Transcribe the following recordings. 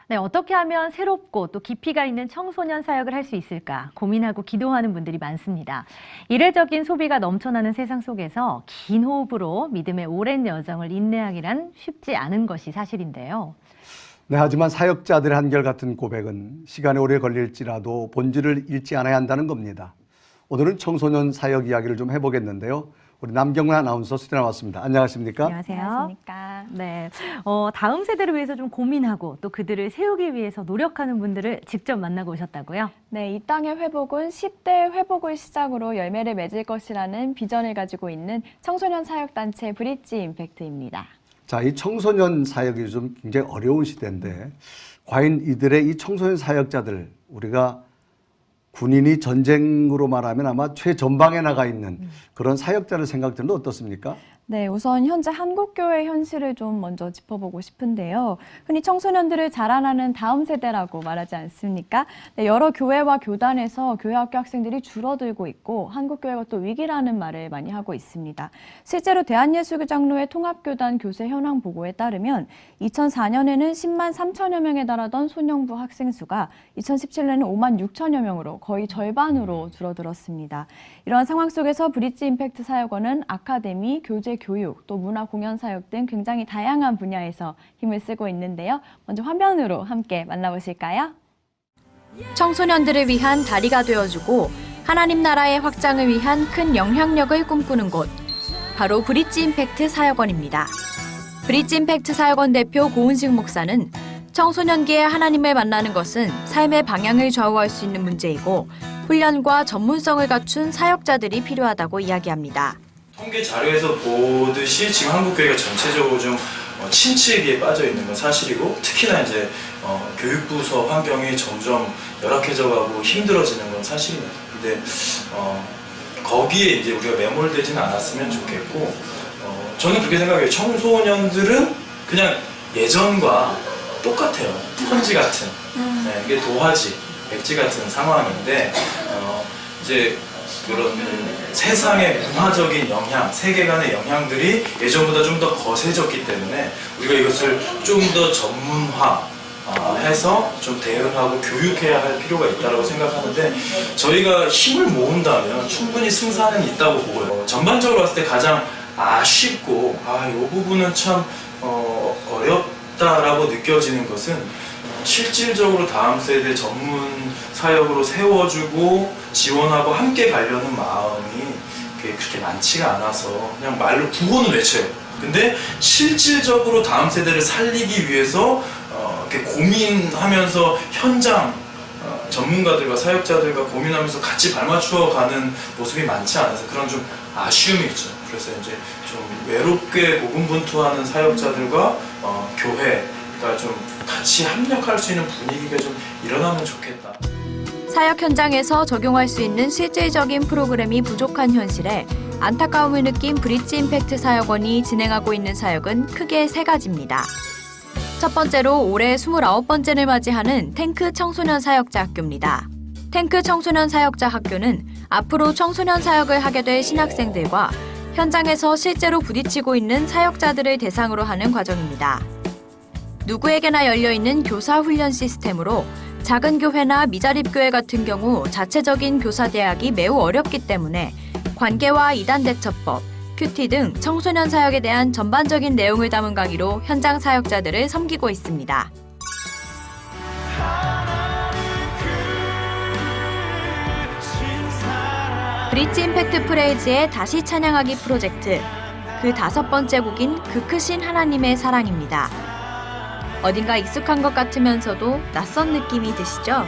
네, 어떻게 하면 새롭고 또 깊이가 있는 청소년 사역을 할 수 있을까 고민하고 기도하는 분들이 많습니다. 이례적인 소비가 넘쳐나는 세상 속에서 긴 호흡으로 믿음의 오랜 여정을 인내하기란 쉽지 않은 것이 사실인데요. 네, 하지만 사역자들의 한결같은 고백은 시간이 오래 걸릴지라도 본질을 잃지 않아야 한다는 겁니다. 오늘은 청소년 사역 이야기를 좀 해보겠는데요. 우리 남경란 아나운서 스튜디오에 나왔습니다. 안녕하십니까? 안녕하세요. 안녕하십니까? 네, 다음 세대를 위해서 좀 고민하고 또 그들을 세우기 위해서 노력하는 분들을 직접 만나고 오셨다고요? 네, 이 땅의 회복은 10대의 회복을 시작으로 열매를 맺을 것이라는 비전을 가지고 있는 청소년 사역단체 브릿지 임팩트입니다. 자, 이 청소년 사역이 좀 굉장히 어려운 시대인데 과연 이들의 이 청소년 사역자들, 우리가 군인이 전쟁으로 말하면 아마 최전방에 나가 있는 그런 사역자를 생각되는 건 어떻습니까? 네, 우선 현재 한국교회 현실을 좀 먼저 짚어보고 싶은데요. 흔히 청소년들을 자라나는 다음 세대라고 말하지 않습니까? 네, 여러 교회와 교단에서 교회학교 학생들이 줄어들고 있고 한국교회가 또 위기라는 말을 많이 하고 있습니다. 실제로 대한예수교장로회 통합교단 교세 현황 보고에 따르면 2004년에는 10만 3천여 명에 달하던 소년부 학생 수가 2017년에는 5만 6천여 명으로 거의 절반으로 줄어들었습니다. 이러한 상황 속에서 브릿지 임팩트 사역원은 아카데미, 교재 교육, 또 문화 공연 사역 등 굉장히 다양한 분야에서 힘을 쓰고 있는데요. 먼저 화면으로 함께 만나보실까요? 청소년들을 위한 다리가 되어주고 하나님 나라의 확장을 위한 큰 영향력을 꿈꾸는 곳, 바로 브릿지 임팩트 사역원입니다. 브릿지 임팩트 사역원 대표 고은식 목사는 청소년기에 하나님을 만나는 것은 삶의 방향을 좌우할 수 있는 문제이고 훈련과 전문성을 갖춘 사역자들이 필요하다고 이야기합니다. 통계 자료에서 보듯이 지금 한국교회가 전체적으로 좀 침체기에 빠져 있는 건 사실이고 특히나 이제 교육부서 환경이 점점 열악해져가고 힘들어지는 건 사실입니다. 근데 거기에 이제 우리가 매몰되지는 않았으면 좋겠고 저는 그렇게 생각해요. 청소년들은 그냥 예전과 똑같아요. 천지 같은 네, 이게 도화지, 백지 같은 상황인데 이제 그런 세상의 문화적인 영향, 세계관의 영향들이 예전보다 좀 더 거세졌기 때문에 우리가 이것을 좀 더 전문화해서 좀 대응하고 교육해야 할 필요가 있다고 생각하는데 저희가 힘을 모은다면 충분히 승산은 있다고 보고요. 전반적으로 봤을 때 가장 아쉽고 이 부분은 참 어렵다라고 느껴지는 것은 실질적으로 다음 세대 전문 사역으로 세워주고 지원하고 함께 가려는 마음이 그렇게 많지가 않아서 그냥 말로 구호는 외쳐요. 근데 실질적으로 다음 세대를 살리기 위해서 이렇게 고민하면서 현장 전문가들과 사역자들과 고민하면서 같이 발맞추어 가는 모습이 많지 않아서 그런 좀 아쉬움이 있죠. 그래서 이제 좀 외롭게 고군분투하는 사역자들과 교회가 좀 같이 합력할 수 있는 분위기가 좀 일어나면 좋겠다. 사역 현장에서 적용할 수 있는 실질적인 프로그램이 부족한 현실에 안타까움을 느낀 브릿지 임팩트 사역원이 진행하고 있는 사역은 크게 세 가지입니다. 첫 번째로 올해 29번째를 맞이하는 탱크 청소년 사역자 학교입니다. 탱크 청소년 사역자 학교는 앞으로 청소년 사역을 하게 될 신학생들과 현장에서 실제로 부딪히고 있는 사역자들을 대상으로 하는 과정입니다. 누구에게나 열려있는 교사 훈련 시스템으로 작은 교회나 미자립교회 같은 경우 자체적인 교사 대학이 매우 어렵기 때문에 관계와 이단 대처법, 큐티 등 청소년 사역에 대한 전반적인 내용을 담은 강의로 현장 사역자들을 섬기고 있습니다. 브릿지 임팩트 프레이즈의 다시 찬양하기 프로젝트, 그 5번째 곡인 그 크신 하나님의 사랑입니다. 어딘가 익숙한 것 같으면서도 낯선 느낌이 드시죠?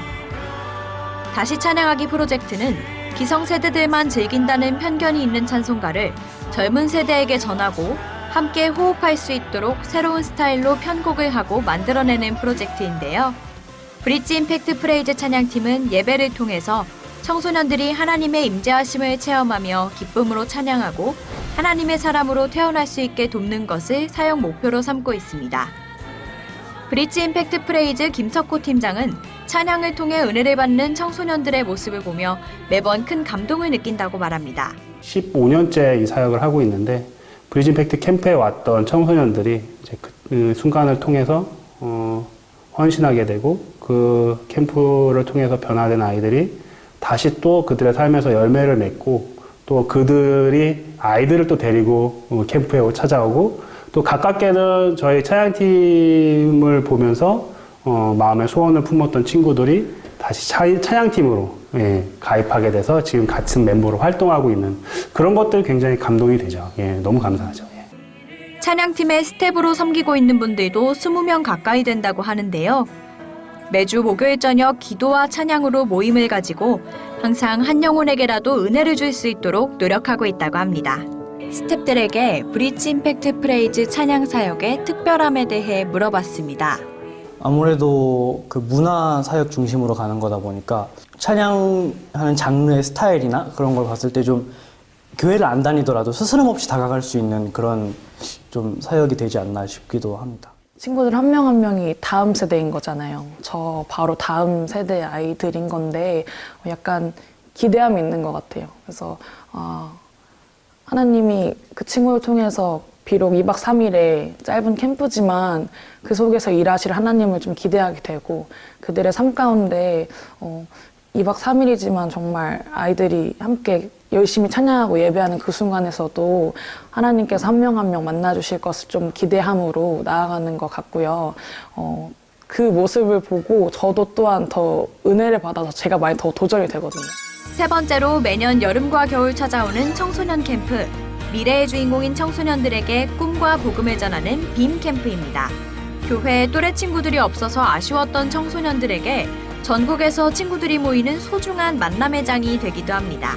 다시 찬양하기 프로젝트는 기성세대들만 즐긴다는 편견이 있는 찬송가를 젊은 세대에게 전하고 함께 호흡할 수 있도록 새로운 스타일로 편곡을 하고 만들어내는 프로젝트인데요. 브릿지 임팩트 프레이즈 찬양팀은 예배를 통해서 청소년들이 하나님의 임재하심을 체험하며 기쁨으로 찬양하고 하나님의 사람으로 태어날 수 있게 돕는 것을 사역 목표로 삼고 있습니다. 브릿지 임팩트 프레이즈 김석호 팀장은 찬양을 통해 은혜를 받는 청소년들의 모습을 보며 매번 큰 감동을 느낀다고 말합니다. 15년째 이 사역을 하고 있는데 브릿지 임팩트 캠프에 왔던 청소년들이 이제 그 순간을 통해서 헌신하게 되고 그 캠프를 통해서 변화된 아이들이 다시 또 그들의 삶에서 열매를 맺고 또 그들이 아이들을 또 데리고 캠프에 찾아오고 또 가깝게는 저희 찬양팀을 보면서 마음의 소원을 품었던 친구들이 다시 찬양팀으로 가입하게 돼서 지금 같은 멤버로 활동하고 있는 그런 것들 굉장히 감동이 되죠. 너무 감사하죠. 찬양팀의 스텝으로 섬기고 있는 분들도 20명 가까이 된다고 하는데요. 매주 목요일 저녁 기도와 찬양으로 모임을 가지고 항상 한 영혼에게라도 은혜를 줄 수 있도록 노력하고 있다고 합니다. 스탭들에게 브릿지 임팩트 프레이즈 찬양 사역의 특별함에 대해 물어봤습니다. 아무래도 그 문화 사역 중심으로 가는 거다 보니까 찬양하는 장르의 스타일이나 그런 걸 봤을 때 좀 교회를 안 다니더라도 스스럼 없이 다가갈 수 있는 그런 좀 사역이 되지 않나 싶기도 합니다. 친구들 한 명 한 명이 다음 세대인 거잖아요. 저 바로 다음 세대 아이들인 건데 약간 기대함이 있는 것 같아요. 그래서 하나님이 그 친구를 통해서 비록 2박 3일의 짧은 캠프지만 그 속에서 일하실 하나님을 좀 기대하게 되고 그들의 삶 가운데 2박 3일이지만 정말 아이들이 함께 열심히 찬양하고 예배하는 그 순간에서도 하나님께서 한 명 한 명 만나주실 것을 좀 기대함으로 나아가는 것 같고요. 그 모습을 보고 저도 또한 더 은혜를 받아서 제가 많이 더 도전이 되거든요. 세 번째로 매년 여름과 겨울 찾아오는 청소년 캠프. 미래의 주인공인 청소년들에게 꿈과 복음을 전하는 빔 캠프입니다. 교회에 또래 친구들이 없어서 아쉬웠던 청소년들에게 전국에서 친구들이 모이는 소중한 만남의 장이 되기도 합니다.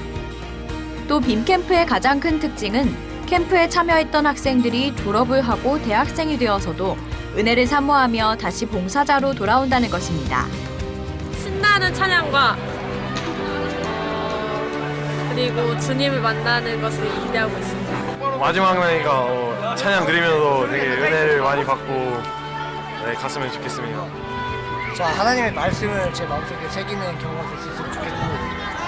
또 빔 캠프의 가장 큰 특징은 캠프에 참여했던 학생들이 졸업을 하고 대학생이 되어서도 은혜를 사모하며 다시 봉사자로 돌아온다는 것입니다. 신나는 찬양과 그리고 주님을 만나는 것을 기대하고 있습니다. 마지막 날이니까 찬양 드리면서 되게 은혜를 많이 받고 갔으면 좋겠습니다. 자, 하나님의 말씀을 제 마음속에 새기는 경우가 될 수 있으면 좋겠고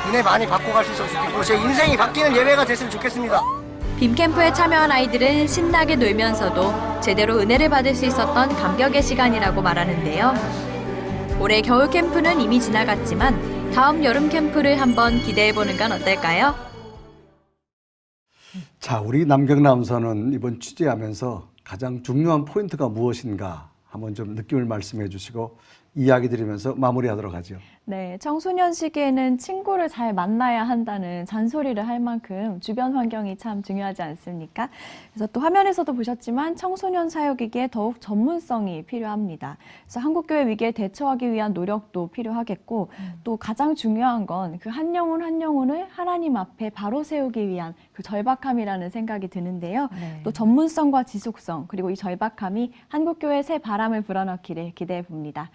은혜 많이 받고 갈 수 있으면 좋겠고 제 인생이 바뀌는 예배가 됐으면 좋겠습니다. 빔 캠프에 참여한 아이들은 신나게 놀면서도 제대로 은혜를 받을 수 있었던 감격의 시간이라고 말하는데요. 올해 겨울 캠프는 이미 지나갔지만 다음 여름 캠프를 한번 기대해보는 건 어떨까요? 자, 우리 남경 아나운서는 이번 취재하면서 가장 중요한 포인트가 무엇인가 한번 좀 느낌을 말씀해 주시고 이야기 드리면서 마무리하도록 하죠. 네, 청소년 시기에는 친구를 잘 만나야 한다는 잔소리를 할 만큼 주변 환경이 참 중요하지 않습니까? 그래서 또 화면에서도 보셨지만 청소년 사역이기에 더욱 전문성이 필요합니다. 그래서 한국교회 위기에 대처하기 위한 노력도 필요하겠고 또 가장 중요한 건 그 한 영혼 한 영혼을 하나님 앞에 바로 세우기 위한 그 절박함이라는 생각이 드는데요. 네. 또 전문성과 지속성 그리고 이 절박함이 한국교회 새 바람을 불어넣기를 기대해 봅니다.